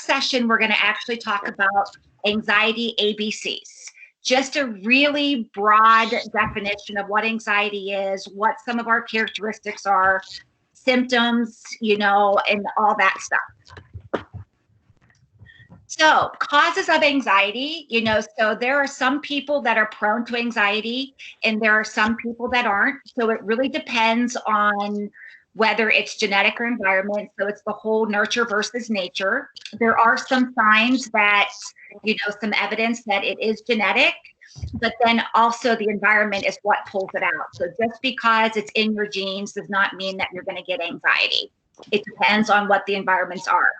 session, we're going to actually talk about anxiety ABCs. Just a really broad definition of what anxiety is, what some of our characteristics are, symptoms, and all that stuff. So causes of anxiety, so there are some people that are prone to anxiety and there are some people that aren't. So it really depends on whether it's genetic or environment. So it's the whole nurture versus nature. There are some signs that, some evidence that it is genetic, but then also the environment is what pulls it out. So just because it's in your genes does not mean that you're going to get anxiety. It depends on what the environments are.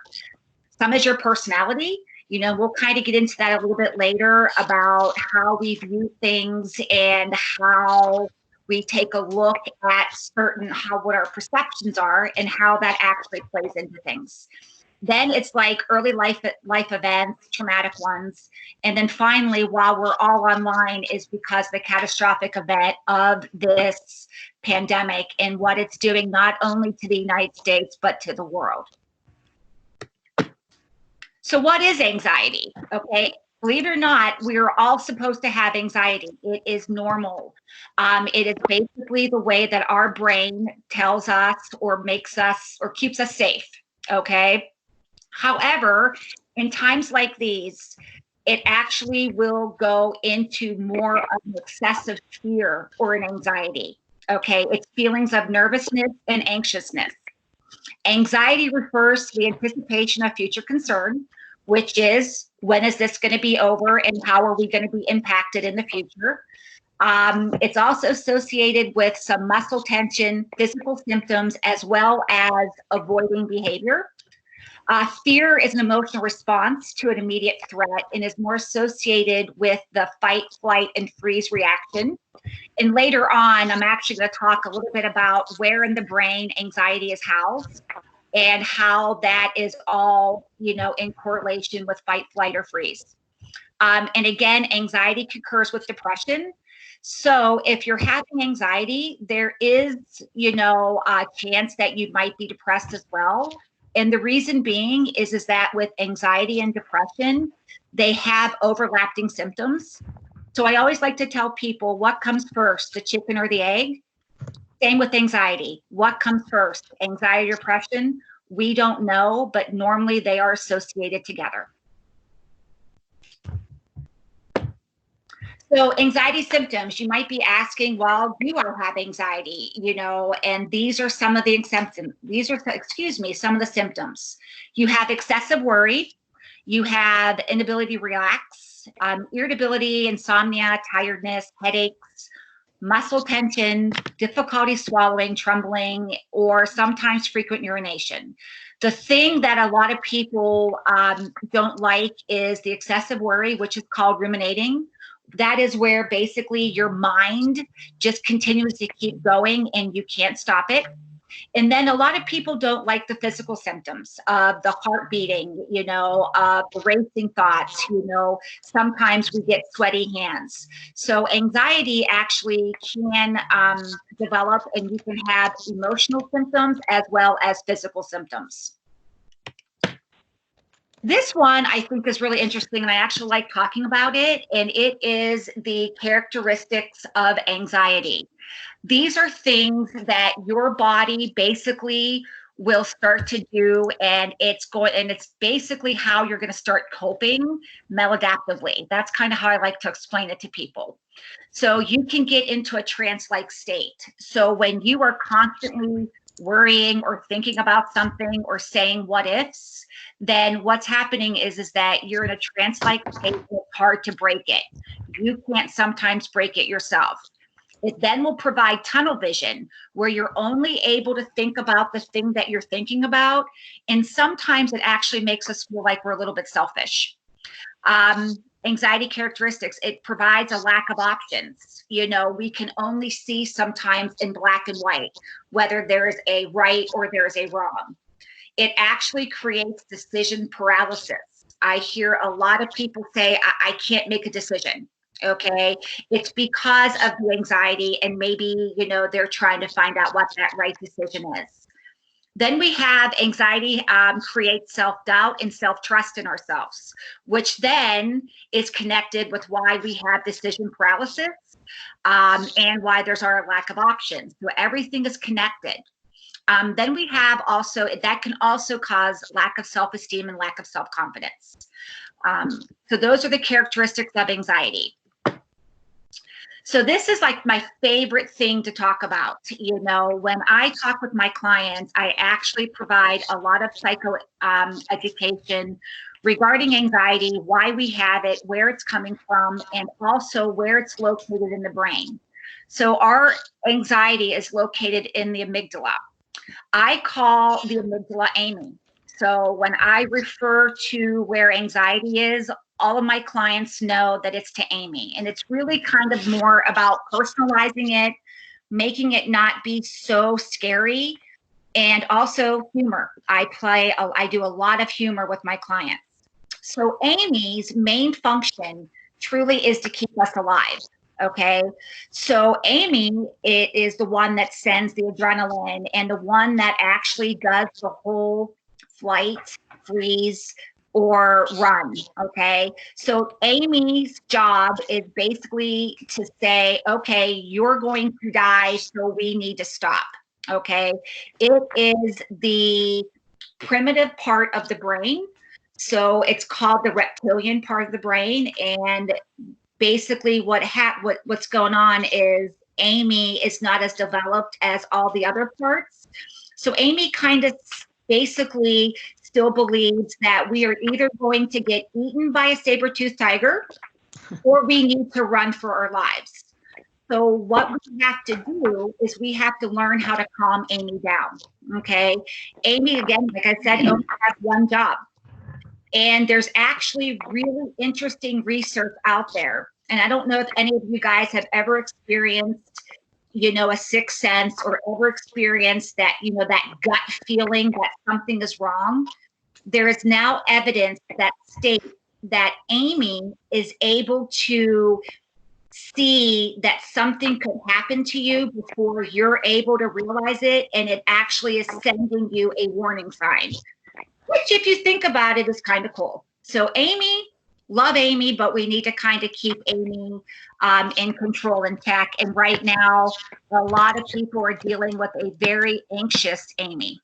Some is your personality. We'll kind of get into that a little bit later about how we view things and how we take a look at what our perceptions are and how that actually plays into things. Then it's like early life events, traumatic ones. And then finally, while we're all online, is because the catastrophic event of this pandemic and what it's doing not only to the United States, but to the world. So what is anxiety? Okay. Believe it or not, we are all supposed to have anxiety. It is normal. It is basically the way that our brain tells us or makes us or keeps us safe. Okay. However, in times like these, it actually will go into more of an excessive fear or an anxiety. Okay. It's feelings of nervousness and anxiousness. Anxiety refers to the anticipation of future concern, which is, when is this going to be over and how are we going to be impacted in the future? It's also associated with some muscle tension, physical symptoms, as well as avoiding behavior. Fear is an emotional response to an immediate threat and is more associated with the fight, flight, and freeze reaction. And later on, I'm actually going to talk a little bit about where in the brain anxiety is housed and how that is all, in correlation with fight, flight, or freeze. And again, anxiety concurs with depression. So if you're having anxiety, there is, a chance that you might be depressed as well. And the reason being is that with anxiety and depression, they have overlapping symptoms. So I always like to tell people, what comes first, the chicken or the egg? Same with anxiety. What comes first, anxiety or depression? We don't know, but normally they are associated together. So anxiety symptoms, you might be asking, well, do I have anxiety? And these are some of the symptoms. Some of the symptoms. You have excessive worry. You have inability to relax, irritability, insomnia, tiredness, headaches, muscle tension, difficulty swallowing, trembling, or sometimes frequent urination. The thing that a lot of people don't like is the excessive worry, which is called ruminating. That is where basically your mind just continues to keep going and you can't stop it. And then a lot of people don't like the physical symptoms of the heart beating, of the racing thoughts, sometimes we get sweaty hands. So anxiety actually can develop, and you can have emotional symptoms as well as physical symptoms. This one I think is really interesting, and I actually like talking about it, and it is the characteristics of anxiety. These are things that your body basically will start to do, and it's basically how you're going to start coping maladaptively. That's kind of how I like to explain it to people. So you can get into a trance-like state. So when you are constantly worrying or thinking about something or saying what ifs, then what's happening is that you're in a trance-like state. It's hard to break it. You can't sometimes break it yourself. It then will provide tunnel vision, where you're only able to think about the thing that you're thinking about. And sometimes it actually makes us feel like we're a little bit selfish. Anxiety characteristics, it provides a lack of options. We can only see sometimes in black and white, whether there is a right or there is a wrong. It actually creates decision paralysis. I hear a lot of people say, I can't make a decision. Okay, it's because of the anxiety, and maybe they're trying to find out what that right decision is. Then we have anxiety creates self-doubt and self-trust in ourselves, which then is connected with why we have decision paralysis and why there's our lack of options. So everything is connected. Then we have also, that can also cause lack of self-esteem and lack of self-confidence. So those are the characteristics of anxiety. So this is like my favorite thing to talk about. You know, when I talk with my clients, I actually provide a lot of psycho education regarding anxiety, why we have it, where it's coming from, and also where it's located in the brain. So our anxiety is located in the amygdala. I call the amygdala Amy. So when I refer to where anxiety is, all of my clients know that it's to Amy. And it's really kind of more about personalizing it, making it not be so scary, and also humor. I do a lot of humor with my clients. So Amy's main function truly is to keep us alive. Okay, so Amy, it is the one that sends the adrenaline and the one that actually does the whole flight, freeze, or run. Okay, so Amy's job is basically to say, okay, you're going to die, so we need to stop. Okay, it is the primitive part of the brain. So it's called the reptilian part of the brain, and basically what's going on is Amy is not as developed as all the other parts. So Amy kind of basically still believes that we are either going to get eaten by a saber-toothed tiger or we need to run for our lives. So what we have to do is we have to learn how to calm Amy down. Okay. Amy, again, like I said, only has one job. And there's actually really interesting research out there. And I don't know if any of you guys have ever experienced, you know, a sixth sense or ever experienced that, you know, that gut feeling that something is wrong. There is now evidence that states that Amy is able to see that something could happen to you before you're able to realize it. And it actually is sending you a warning sign, which if you think about it is kind of cool. So Amy, love Amy, but we need to kind of keep Amy in control and check. And right now, a lot of people are dealing with a very anxious Amy.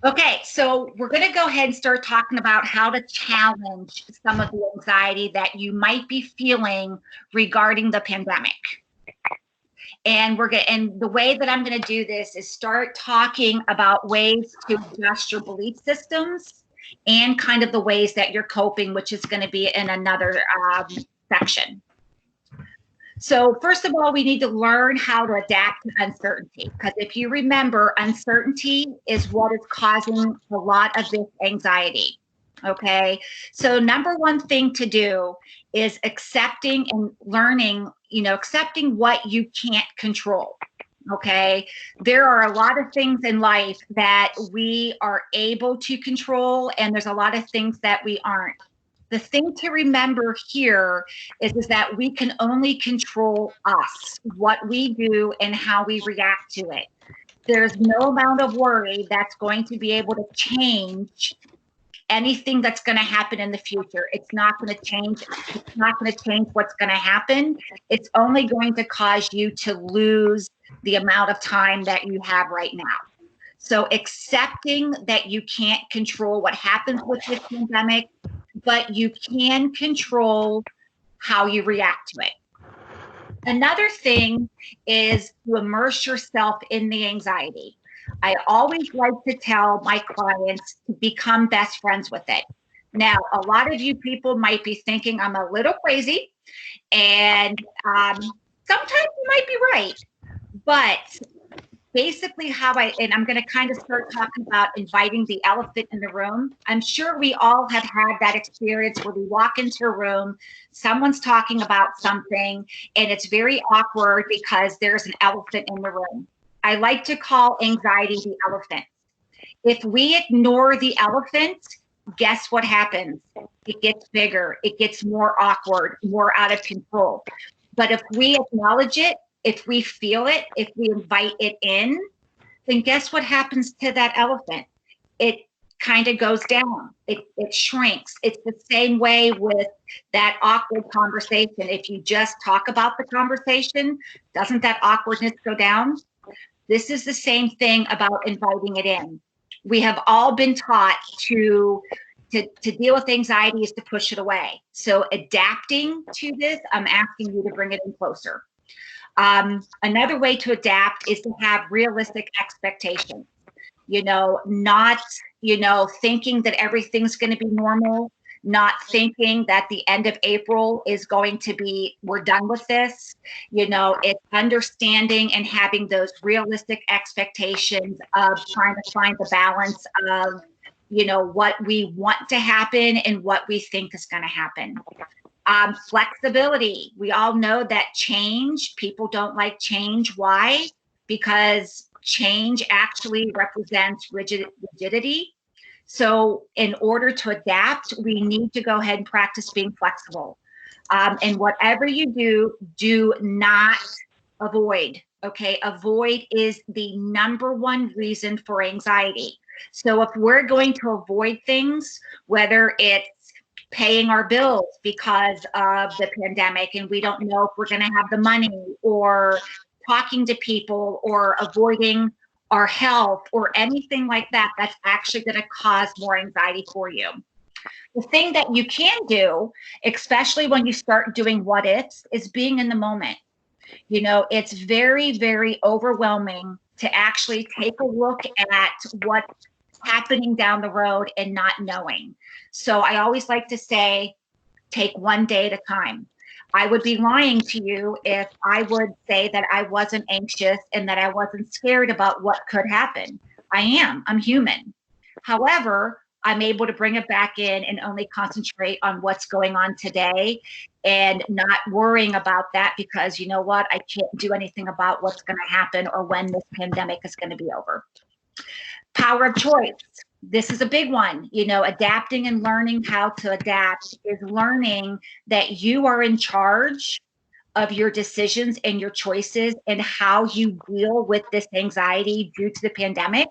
Okay, so we're going to go ahead and start talking about how to challenge some of the anxiety that you might be feeling regarding the pandemic. And the way that I'm going to do this is start talking about ways to adjust your belief systems and kind of the ways that you're coping, which is going to be in another section. So first of all, we need to learn how to adapt to uncertainty, because if you remember, uncertainty is what is causing a lot of this anxiety. Okay, so number one thing to do is accepting and learning, you know, accepting what you can't control. Okay, there are a lot of things in life that we are able to control, and there's a lot of things that we aren't. The thing to remember here is that we can only control us, what we do and how we react to it. There's no amount of worry that's going to be able to change anything that's going to happen in the future. It's not going to change. It's not going to change what's going to happen. It's only going to cause you to lose the amount of time that you have right now. So accepting that you can't control what happens with this pandemic, but you can control how you react to it. Another thing is to immerse yourself in the anxiety. I always like to tell my clients to become best friends with it. Now, a lot of you people might be thinking I'm a little crazy, and sometimes you might be right, but basically and I'm going to kind of start talking about inviting the elephant in the room. I'm sure we all have had that experience where we walk into a room, someone's talking about something, and it's very awkward because there's an elephant in the room. I like to call anxiety the elephant. If we ignore the elephant, guess what happens? It gets bigger, it gets more awkward, more out of control. But if we acknowledge it, if we feel it, if we invite it in, then guess what happens to that elephant? It kind of goes down. It shrinks. It's the same way with that awkward conversation. If you just talk about the conversation, doesn't that awkwardness go down? This is the same thing about inviting it in. We have all been taught to deal with anxiety is to push it away. So adapting to this, I'm asking you to bring it in closer. Another way to adapt is to have realistic expectations. Not, thinking that everything's going to be normal, not thinking that the end of April is going to be, we're done with this. It's understanding and having those realistic expectations of trying to find the balance of, what we want to happen and what we think is going to happen. Flexibility. We all know that people don't like change. Why? Because change actually represents rigidity. So in order to adapt, we need to go ahead and practice being flexible. And whatever you do not avoid. Okay, avoid is the number one reason for anxiety. So if we're going to avoid things, whether it's paying our bills because of the pandemic and we don't know if we're going to have the money, or talking to people, or avoiding our health, or anything like that, that's actually going to cause more anxiety for you. The thing that you can do, especially when you start doing what ifs, is being in the moment. It's very, very overwhelming to actually take a look at what's happening down the road and not knowing. So I always like to say, take one day at a time. I would be lying to you if I would say that I wasn't anxious and that I wasn't scared about what could happen. I'm human. However, I'm able to bring it back in and only concentrate on what's going on today and not worrying about that, because you know what? I can't do anything about what's going to happen or when this pandemic is going to be over. Power of choice. This is a big one. Adapting and learning how to adapt is learning that you are in charge of your decisions and your choices and how you deal with this anxiety due to the pandemic,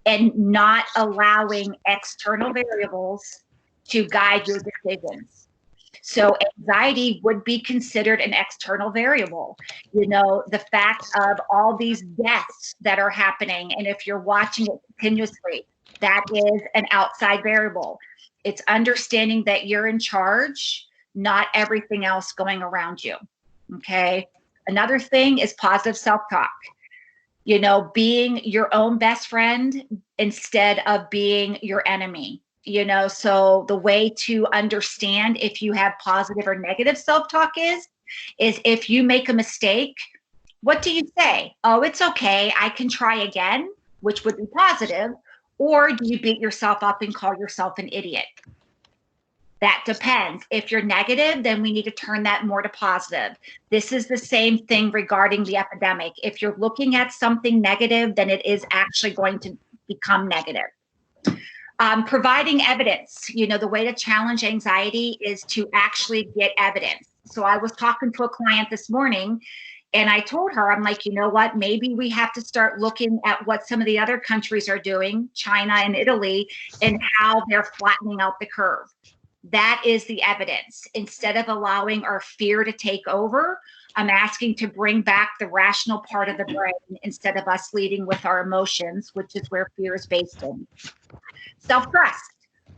and not allowing external variables to guide your decisions. So anxiety would be considered an external variable. The fact of all these deaths that are happening, and if you're watching it continuously, that is an outside variable. It's understanding that you're in charge, not everything else going around you. Okay. Another thing is positive self-talk. Being your own best friend instead of being your enemy. So the way to understand if you have positive or negative self-talk is if you make a mistake, what do you say? Oh, it's okay, I can try again, which would be positive. Or do you beat yourself up and call yourself an idiot? That depends. If you're negative, then we need to turn that more to positive. This is the same thing regarding the epidemic. If you're looking at something negative, then it is actually going to become negative. Providing evidence. The way to challenge anxiety is to actually get evidence. So I was talking to a client this morning, and I told her, I'm like, you know what, maybe we have to start looking at what some of the other countries are doing, China and Italy, and how they're flattening out the curve. That is the evidence. Instead of allowing our fear to take over, I'm asking to bring back the rational part of the brain instead of us leading with our emotions, which is where fear is based in. Self-trust.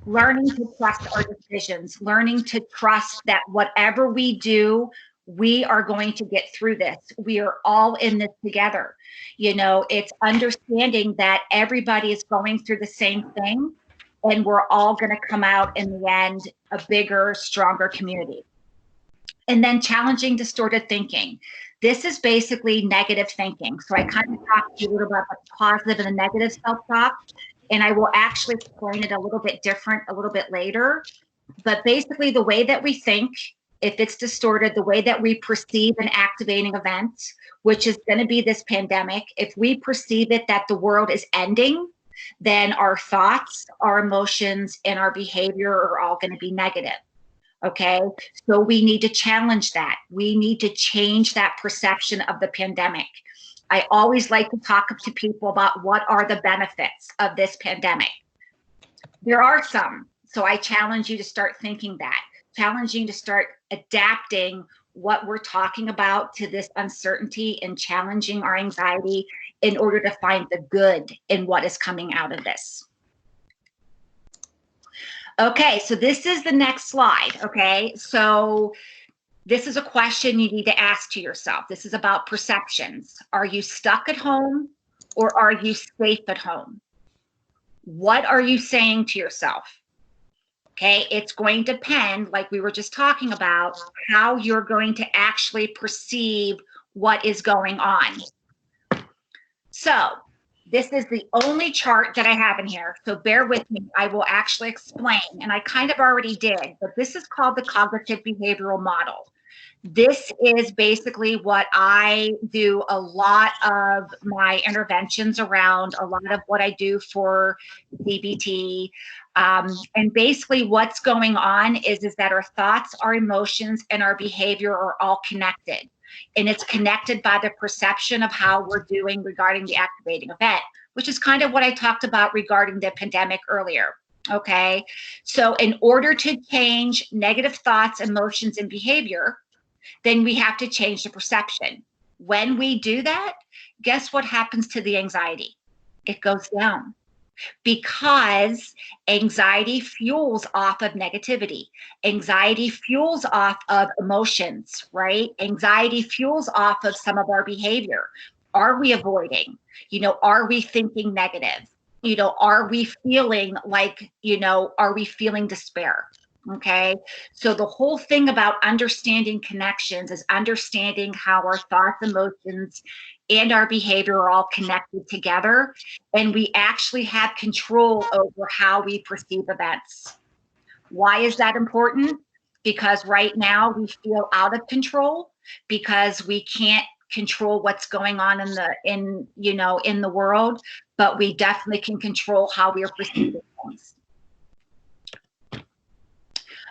Learning to trust our decisions, learning to trust that whatever we do, we are going to get through this. We are all in this together. It's understanding that everybody is going through the same thing, and we're all going to come out in the end a bigger, stronger community. And then challenging distorted thinking. This is basically negative thinking. So I kind of talked to you a little about the positive and the negative self-talk, and I will actually explain it a little bit different a little bit later. But basically the way that we think, if it's distorted, the way that we perceive an activating event, which is going to be this pandemic, if we perceive it that the world is ending, then our thoughts, our emotions, and our behavior are all going to be negative. Okay, so we need to challenge that. We need to change that perception of the pandemic. I always like to talk to people about what are the benefits of this pandemic. There are some. So I challenge you to start thinking that, challenging to start adapting what we're talking about to this uncertainty and challenging our anxiety in order to find the good in what is coming out of this. Okay, so this is the next slide. Okay, so this is a question you need to ask to yourself. This is about perceptions. Are you stuck at home or are you safe at home? What are you saying to yourself? Okay, it's going to depend, like we were just talking about, how you're going to actually perceive what is going on. So this is the only chart that I have in here. So bear with me. I will actually explain, and I kind of already did, but this is called the cognitive behavioral model. This is basically what I do a lot of my interventions around, a lot of what I do for CBT. And basically what's going on is that our thoughts, our emotions, and our behavior are all connected. And it's connected by the perception of how we're doing regarding the activating event, which is kind of what I talked about regarding the pandemic earlier. Okay, so in order to change negative thoughts, emotions, and behavior, then we have to change the perception. When we do that, guess what happens to the anxiety? It goes down, because anxiety fuels off of negativity. Anxiety fuels off of emotions, right? Anxiety fuels off of some of our behavior. Are we avoiding? Are we thinking negative? Are we feeling like, are we feeling despair? Okay, so the whole thing about understanding connections is understanding how our thoughts, emotions, and our behavior are all connected together, and we actually have control over how we perceive events. Why is that important? Because right now we feel out of control because we can't control what's going on in the world, but we definitely can control how we are perceiving things.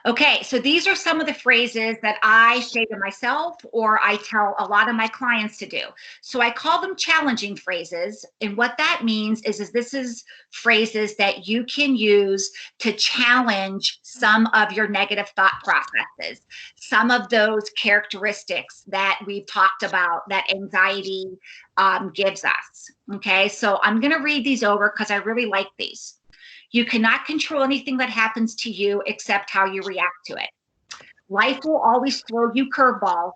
Okay, so these are some of the phrases that I say to myself or I tell a lot of my clients to do. So I call them challenging phrases. And what that means is this is phrases that you can use to challenge some of your negative thought processes, some of those characteristics that we've talked about that anxiety gives us. Okay, so I'm going to read these over because I really like these. You cannot control anything that happens to you except how you react to it. Life will always throw you curveballs.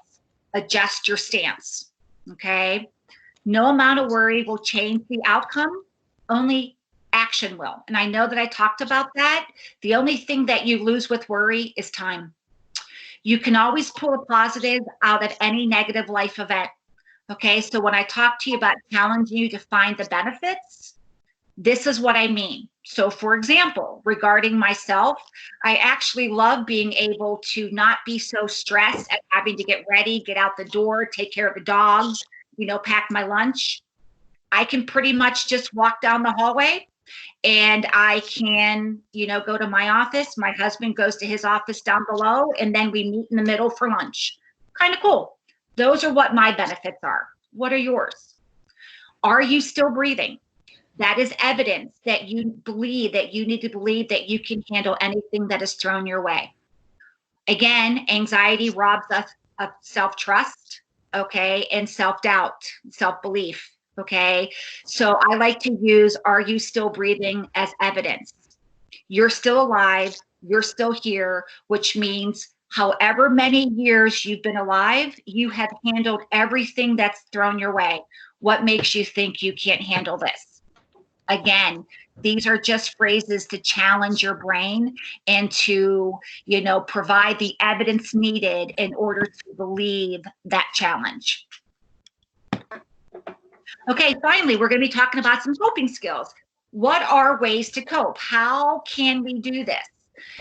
Adjust your stance. Okay. No amount of worry will change the outcome. Only action will. And I know that I talked about that. The only thing that you lose with worry is time. You can always pull a positive out of any negative life event. Okay. So when I talk to you about challenging you to find the benefits, this is what I mean. So for example, regarding myself, I actually love being able to not be so stressed at having to get ready, get out the door, take care of the dogs, pack my lunch. I can pretty much just walk down the hallway and I can, go to my office. My husband goes to his office down below, and then we meet in the middle for lunch. Kind of cool. Those are what my benefits are. What are yours? Are you still breathing? That is evidence that you believe that you need to believe that you can handle anything that is thrown your way. Again, anxiety robs us of self-trust, okay, and self-doubt, self-belief, okay? So I like to use, are you still breathing, as evidence. You're still alive, you're still here, which means however many years you've been alive, you have handled everything that's thrown your way. What makes you think you can't handle this? Again, these are just phrases to challenge your brain and to, provide the evidence needed in order to believe that challenge. Okay, finally, we're going to be talking about some coping skills. What are ways to cope? How can we do this?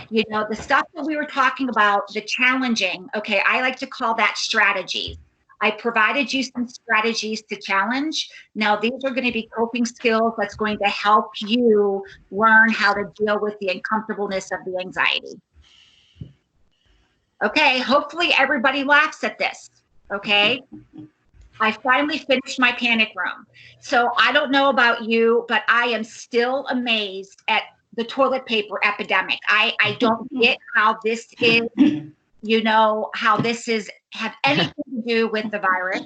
The stuff that we were talking about, the challenging, okay, I like to call that strategies. I provided you some strategies to challenge. Now, these are going to be coping skills that's going to help you learn how to deal with the uncomfortableness of the anxiety. Okay, hopefully everybody laughs at this, okay? I finally finished my panic room. So I don't know about you, but I am still amazed at the toilet paper epidemic. I don't get how this is, how this is have anything to do with the virus.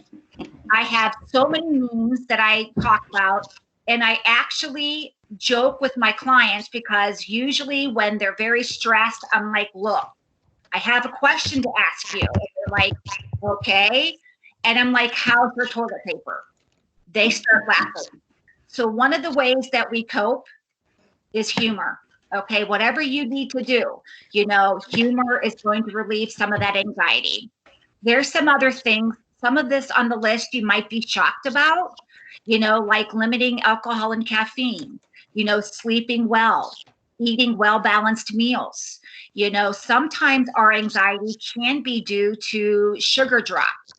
I have so many memes that I talk about, and I actually joke with my clients because usually when they're very stressed, I'm like, look, I have a question to ask you. And they're like, okay. And I'm like, how's your toilet paper? They start laughing. So one of the ways that we cope is humor. Okay, whatever you need to do, humor is going to relieve some of that anxiety. There's some other things, some of this on the list you might be shocked about, like limiting alcohol and caffeine, sleeping well, eating well-balanced meals. Sometimes our anxiety can be due to sugar drops.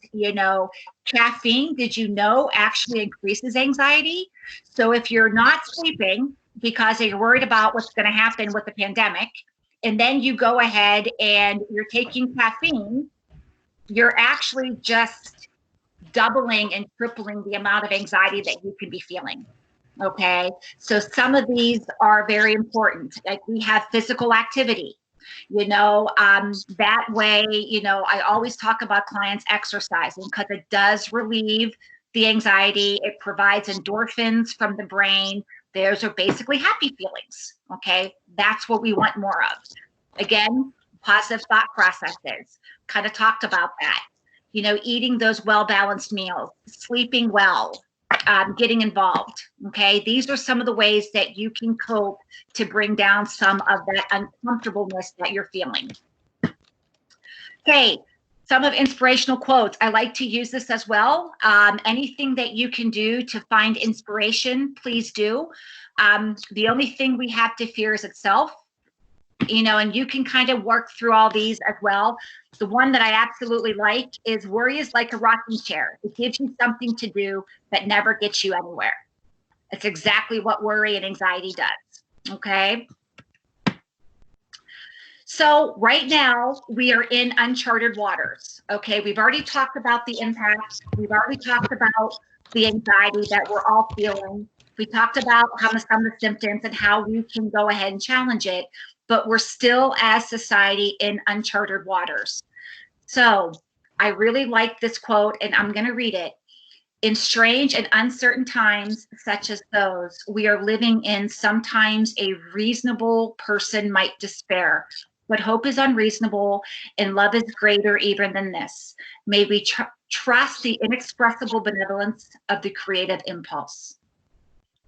Caffeine, did you know, actually increases anxiety? So if you're not sleeping because you're worried about what's going to happen with the pandemic, and then you go ahead and you're taking caffeine, you're actually just doubling and tripling the amount of anxiety that you can be feeling. Okay. So some of these are very important. Like we have physical activity, that way, I always talk about clients exercising because it does relieve the anxiety. It provides endorphins from the brain. Those are basically happy feelings. Okay. That's what we want more of. Again, positive thought processes. Kind of talked about that. Eating those well-balanced meals, sleeping well, getting involved. Okay. These are some of the ways that you can cope to bring down some of that uncomfortableness that you're feeling. Okay. Some of inspirational quotes. I like to use this as well. Anything that you can do to find inspiration, please do. The only thing we have to fear is itself. And you can kind of work through all these as well. The one that I absolutely like is worry is like a rocking chair. It gives you something to do, but never gets you anywhere. It's exactly what worry and anxiety does. Okay. So right now we are in uncharted waters. Okay. We've already talked about the impact. We've already talked about the anxiety that we're all feeling. We talked about some of the symptoms and how we can go ahead and challenge it. But we're still, as society, in uncharted waters. So I really like this quote, and I'm going to read it. In strange and uncertain times such as those we are living in, sometimes a reasonable person might despair, but hope is unreasonable, and love is greater even than this. May we trust the inexpressible benevolence of the creative impulse.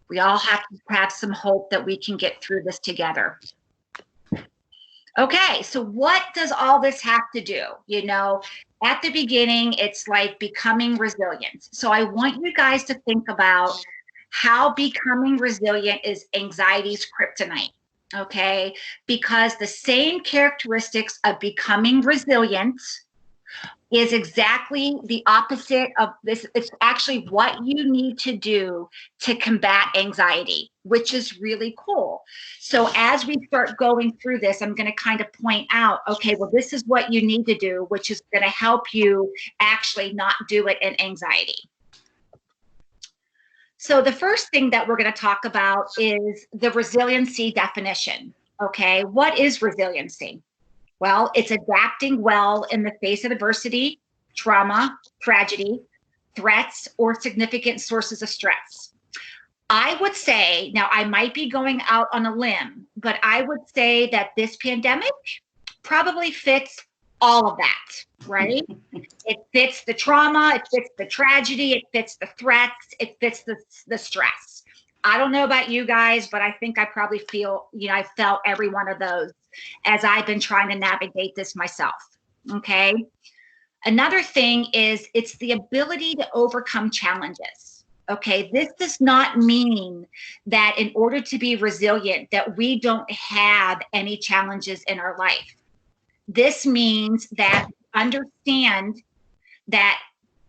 We all have to have some hope that we can get through this together. Okay, so what does all this have to do? At the beginning, it's like becoming resilient. So I want you guys to think about how becoming resilient is anxiety's kryptonite, okay? Because the same characteristics of becoming resilient is exactly the opposite of this. It's actually what you need to do to combat anxiety, which is really cool. So as we start going through this, I'm going to kind of point out, okay, well, this is what you need to do, which is going to help you actually not do it in anxiety. So the first thing that we're going to talk about is the resiliency definition. Okay, what is resiliency? Well, it's adapting well in the face of adversity, trauma, tragedy, threats, or significant sources of stress. I would say, now I might be going out on a limb, but I would say that this pandemic probably fits all of that, right? It fits the trauma, it fits the tragedy, it fits the threats, it fits the stress. I don't know about you guys, but I think I probably feel, I felt every one of those as I've been trying to navigate this myself. Okay. Another thing is it's the ability to overcome challenges. Okay. This does not mean that in order to be resilient, that we don't have any challenges in our life. This means that understand that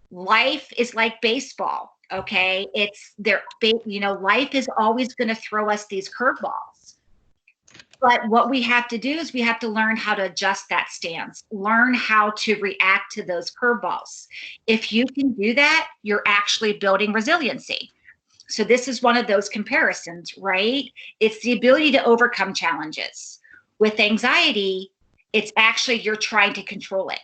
life is like baseball. Okay. It's there, life is always going to throw us these curveballs. But what we have to do is we have to learn how to adjust that stance, learn how to react to those curveballs. If you can do that, you're actually building resiliency. So this is one of those comparisons, right? It's the ability to overcome challenges. With anxiety, it's actually you're trying to control it.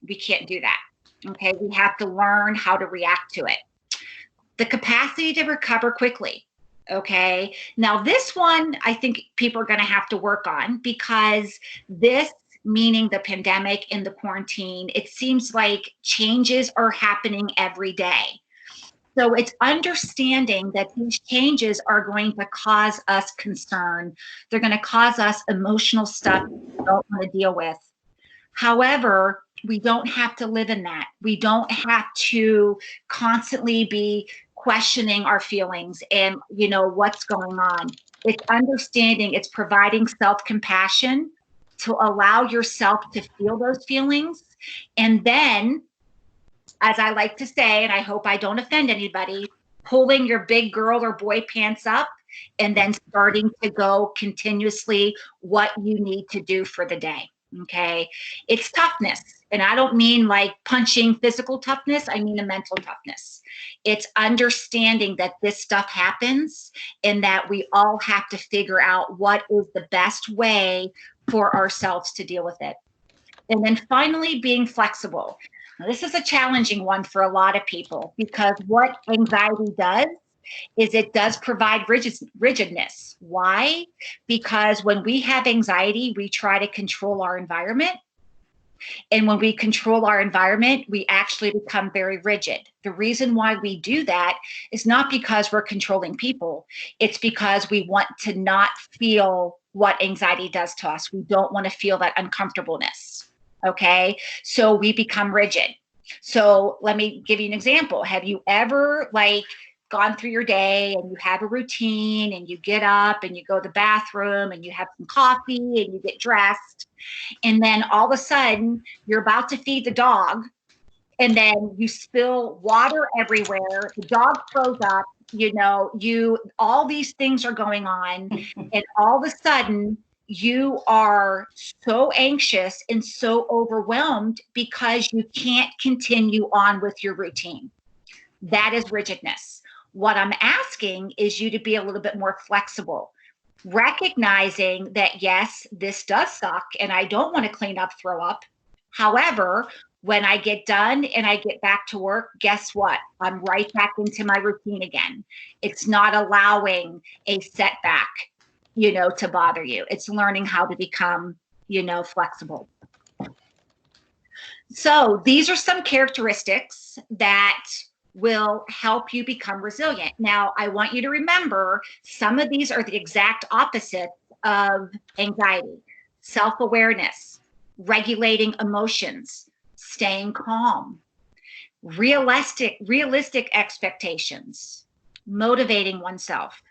We can't do that. Okay, we have to learn how to react to it. The capacity to recover quickly. Okay, now this one I think people are going to have to work on, because this, meaning the pandemic and the quarantine, it seems like changes are happening every day. So it's understanding that these changes are going to cause us concern. They're going to cause us emotional stuff we don't want to deal with. However, we don't have to live in that. We don't have to constantly be questioning our feelings and, what's going on. It's understanding, it's providing self-compassion to allow yourself to feel those feelings. And then, as I like to say, and I hope I don't offend anybody, pulling your big girl or boy pants up and then starting to go continuously what you need to do for the day. Okay. It's toughness. And I don't mean like punching physical toughness. I mean a mental toughness. It's understanding that this stuff happens and that we all have to figure out what is the best way for ourselves to deal with it. And then finally, being flexible. Now, this is a challenging one for a lot of people, because what anxiety does is it does provide rigidness. Why? Because when we have anxiety, we try to control our environment. And when we control our environment, we actually become very rigid. The reason why we do that is not because we're controlling people. It's because we want to not feel what anxiety does to us. We don't want to feel that uncomfortableness. Okay. So we become rigid. So let me give you an example. Have you ever gone through your day and you have a routine and you get up and you go to the bathroom and you have some coffee and you get dressed, and then all of a sudden you're about to feed the dog and then you spill water everywhere, the dog throws up, all these things are going on, and all of a sudden you are so anxious and so overwhelmed because you can't continue on with your routine. That is rigidness. What I'm asking is you to be a little bit more flexible, recognizing that, yes, this does suck and I don't want to clean up, throw up. However, when I get done and I get back to work, guess what? I'm right back into my routine again. It's not allowing a setback, to bother you. It's learning how to become, flexible. So these are some characteristics that will help you become resilient. Now, I want you to remember some of these are the exact opposite of anxiety: self-awareness, regulating emotions, staying calm, realistic expectations, motivating oneself,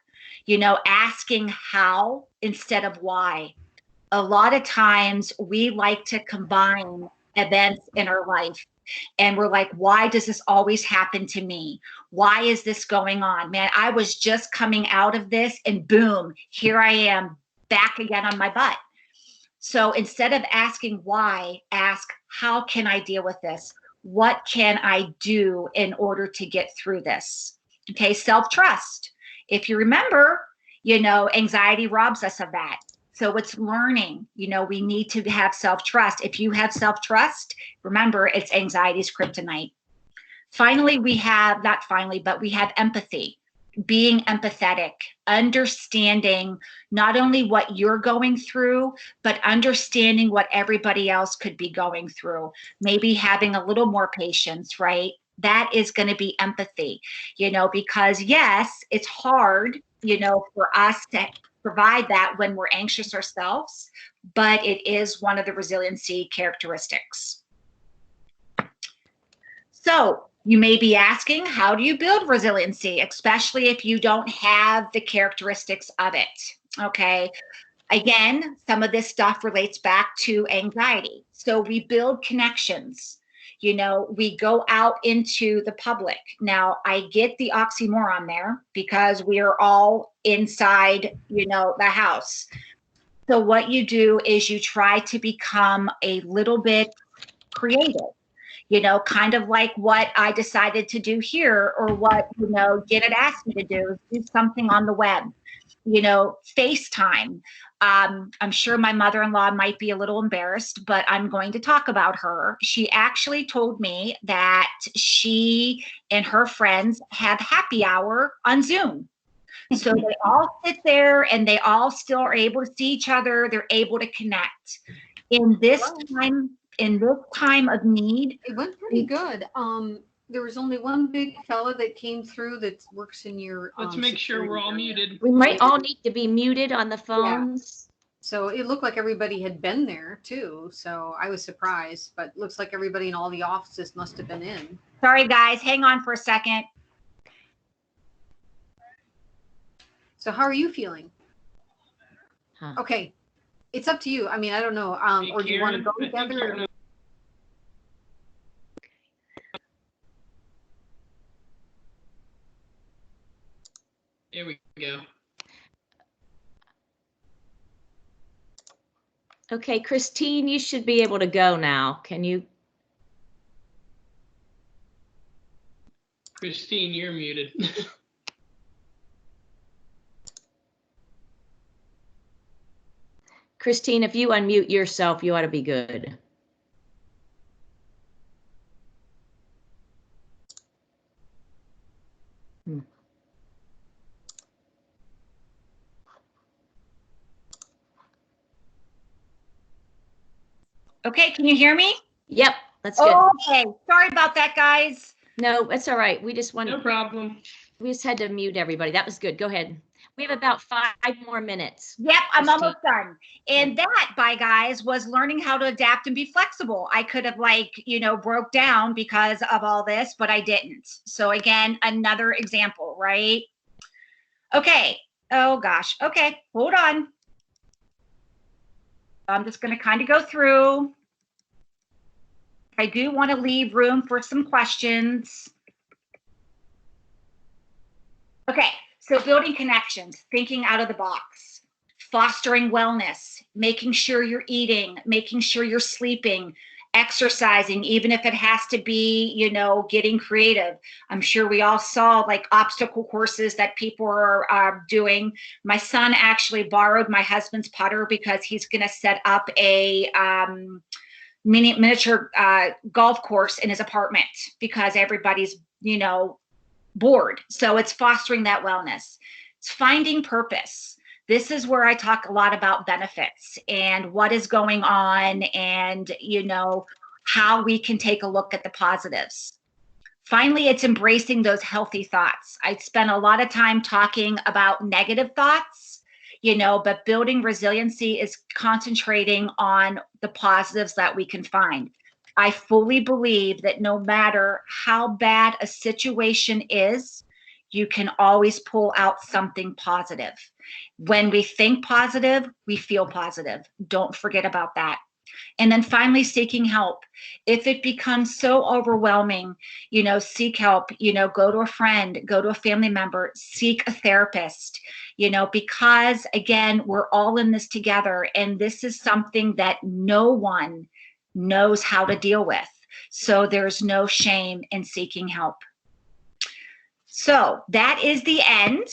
asking how instead of why. A lot of times we like to combine events in our life. And we're like, why does this always happen to me? Why is this going on? Man, I was just coming out of this and boom, here I am back again on my butt. So instead of asking why, ask, how can I deal with this? What can I do in order to get through this? Okay, self-trust. If you remember, anxiety robs us of that. So it's learning, we need to have self-trust. If you have self-trust, remember, it's anxiety's kryptonite. Finally, we have empathy, being empathetic, understanding not only what you're going through, but understanding what everybody else could be going through. Maybe having a little more patience, right? That is going to be empathy, because yes, it's hard, for us to provide that when we're anxious ourselves, but it is one of the resiliency characteristics. So you may be asking, how do you build resiliency, especially if you don't have the characteristics of it? Okay. Again, some of this stuff relates back to anxiety. So we build connections. We go out into the public. Now, I get the oxymoron there because we are all inside, the house. So what you do is you try to become a little bit creative, kind of like what I decided to do here, or what, Janet asked me to do, is do something on the web, FaceTime. I'm sure my mother-in-law might be a little embarrassed, but I'm going to talk about her. She actually told me that she and her friends have happy hour on Zoom. So they all sit there and they all still are able to see each other. They're able to connect. In this time of need, it went pretty good. There was only one big fella that came through that works in your. Let's make sure we're all muted. We might all need to be muted on the phones. Yeah. So it looked like everybody had been there too. So I was surprised, but looks like everybody in all the offices must have been in. Sorry, guys, hang on for a second. So how are you feeling? Huh. Okay, it's up to you. I mean, I don't know. Or do you want to go together? There we go. Okay, Christine, you should be able to go now. Can you? Christine, you're muted. Christine, if you unmute yourself, you ought to be good. Okay, can you hear me? Yep, that's good. Okay, sorry about that, guys. No, that's all right. We just wanted. No problem. We just had to mute everybody. That was good. Go ahead. We have about 5 more minutes. Yep, I'm Christine. almost done. And that, guys, was learning how to adapt and be flexible. I could have broke down because of all this, but I didn't. So again, another example, right? Okay. Oh gosh. Okay, hold on. I'm just going to kind of go through. I do want to leave room for some questions. Okay, so building connections, thinking out of the box, fostering wellness, making sure you're eating, making sure you're sleeping, exercising, even if it has to be, getting creative. I'm sure we all saw obstacle courses that people are doing. My son actually borrowed my husband's putter because he's going to set up a miniature golf course in his apartment because everybody's, bored. So it's fostering that wellness. It's finding purpose. This is where I talk a lot about benefits and what is going on and, how we can take a look at the positives. Finally, it's embracing those healthy thoughts. I spent a lot of time talking about negative thoughts, but building resiliency is concentrating on the positives that we can find. I fully believe that no matter how bad a situation is, you can always pull out something positive. When we think positive, we feel positive. Don't forget about that. And then finally, seeking help. If it becomes so overwhelming, seek help, go to a friend, go to a family member, seek a therapist, because again, we're all in this together. And this is something that no one knows how to deal with. So there's no shame in seeking help. So that is the end.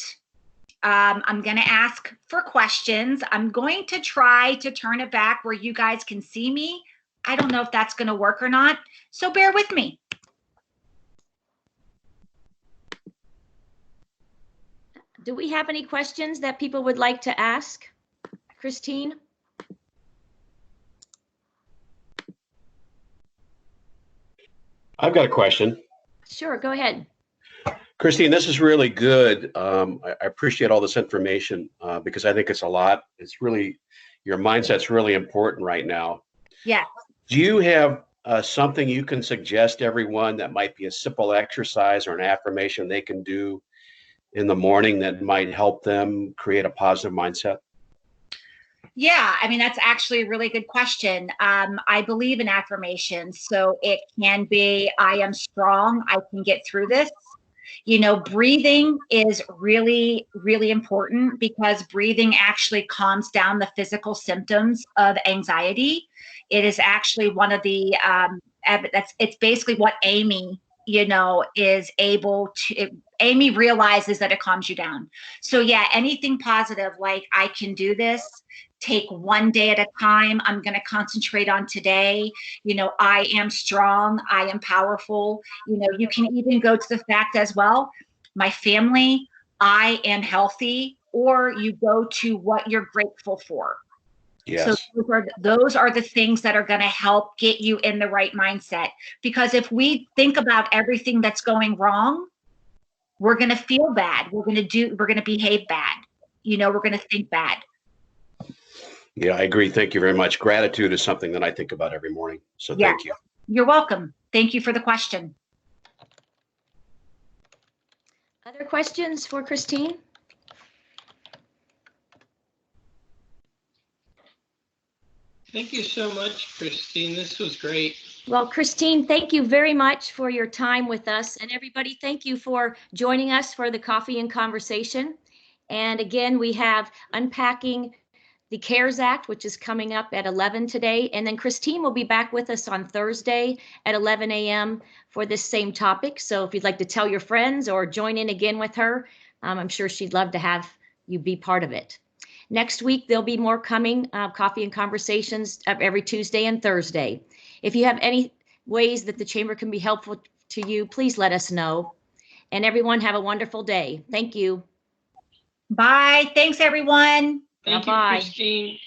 I'm going to ask for questions. I'm going to try to turn it back where you guys can see me. I don't know if that's going to work or not, so bear with me. Do we have any questions that people would like to ask? Christine? I've got a question. Sure, go ahead. Christine, this is really good. I appreciate all this information because I think it's a lot. It's really, your mindset's really important right now. Yeah. Do you have something you can suggest everyone that might be a simple exercise or an affirmation they can do in the morning that might help them create a positive mindset? Yeah, I mean, that's actually a really good question. I believe in affirmations. So it can be, I am strong, I can get through this. Breathing is really, really important because breathing actually calms down the physical symptoms of anxiety. It is actually one of the, it's basically what Amy, is able to, Amy realizes that it calms you down. So yeah, anything positive, like I can do this, take one day at a time. I'm going to concentrate on today. I am strong. I am powerful. You can even go to the fact as well, my family, I am healthy, or you go to what you're grateful for. Yes. So those are the things that are going to help get you in the right mindset. Because if we think about everything that's going wrong, we're going to feel bad. We're going to behave bad. We're going to think bad. Yeah, I agree. Thank you very much. Gratitude is something that I think about every morning. So Yeah. thank you. You're welcome. Thank you for the question. Other questions for Christine? Thank you so much, Christine. This was great. Well, Christine, thank you very much for your time with us. And everybody, thank you for joining us for the Coffee and Conversation. And again, we have Unpacking the CARES Act, which is coming up at 11 today. And then Christine will be back with us on Thursday at 11 a.m. for this same topic. So if you'd like to tell your friends or join in again with her, I'm sure she'd love to have you be part of it. Next week, there'll be more coming, Coffee and Conversations every Tuesday and Thursday. If you have any ways that the chamber can be helpful to you, please let us know. And everyone have a wonderful day. Thank you. Bye. Thanks, everyone. Thank Bye-bye. you, Christine.